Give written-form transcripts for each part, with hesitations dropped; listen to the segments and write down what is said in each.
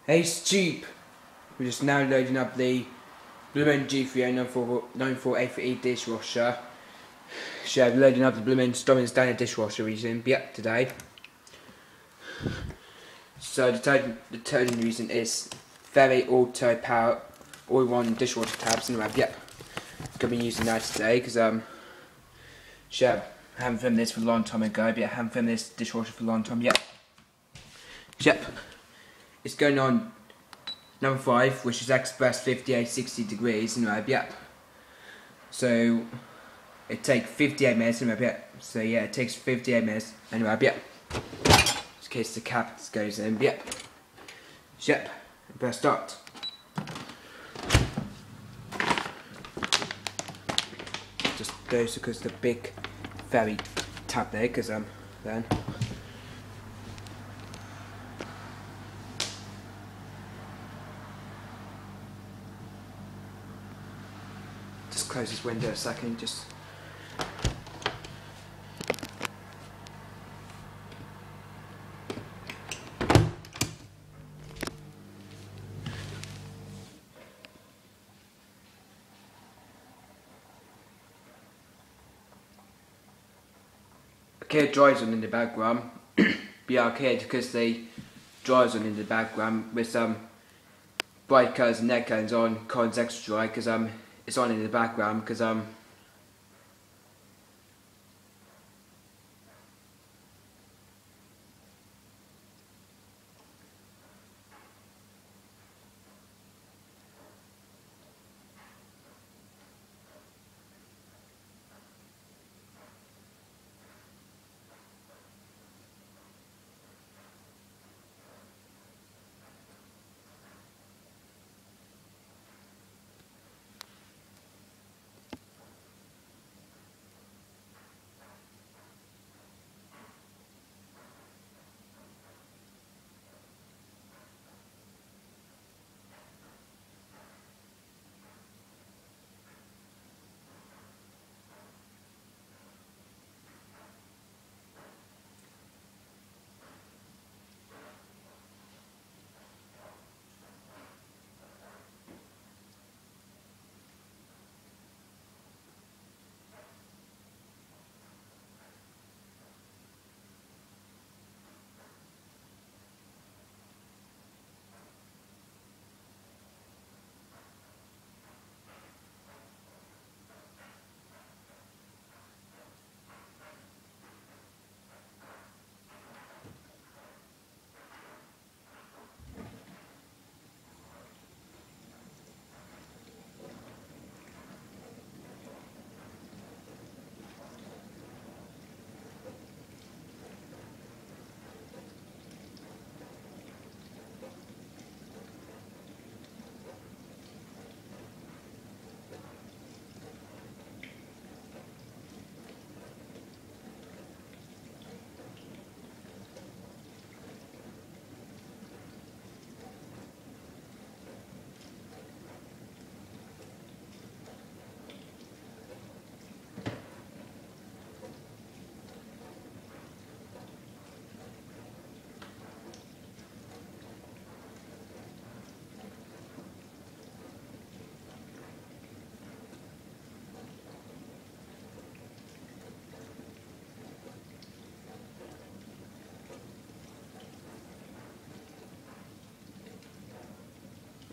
Hey Stu, we're just now loading up the Blomberg GVN9483E dishwasher. So we're loading up the Blomberg standard dishwasher we're using today. So the total reason is very auto power all-in-one dishwasher tabs, and gonna be using that today because I haven't filmed this for a long time ago, but I haven't filmed this dishwasher for a long time yet. It's going on number 5, which is express 5860 degrees, and so it takes 58 minutes, and so yeah, it takes 58 minutes, and in case the cap goes in, press start. Just goes because the big very tap there, because then. Just close this window a second, just. Okay, it dries on in the background. Okay, because they dries on in the background with some bright colours and neck colours on, cons extra dry because it's on in the background because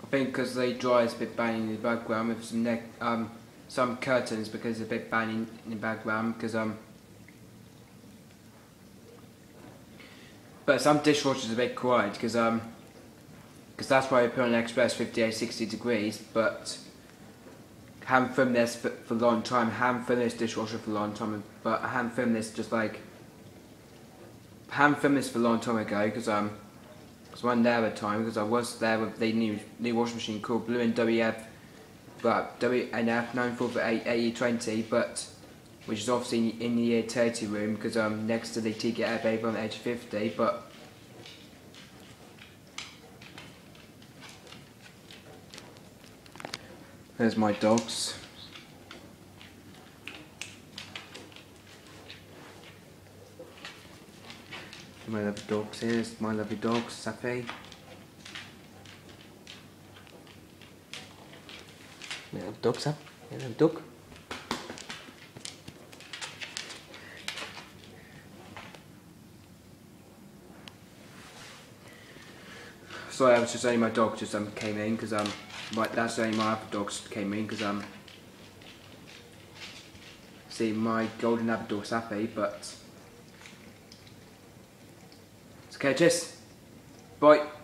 I think because they dry, it's a bit banging in the background with some curtains because it's a bit banging in the background because but some dishwashers are a bit quiet because that's why I put on express 5860 degrees, but haven't filmed this for a long time. Haven't filmed this dishwasher for a long time, but I haven't filmed this haven't filmed this for a long time ago because I wasn't there at the time because I was there with the new washing machine called WNF9483E, but which is obviously in the year 30 room because next to the Ticket Air Baby on age 50, but there's my dogs. My lovely dogs here, my lovely dogs, Safi. Little ducks, huh? Little duck. Sorry, I was just only my dog just came in because that's only my other dogs came in because see my golden Labrador's happy, but it's okay. Cheers. Bye.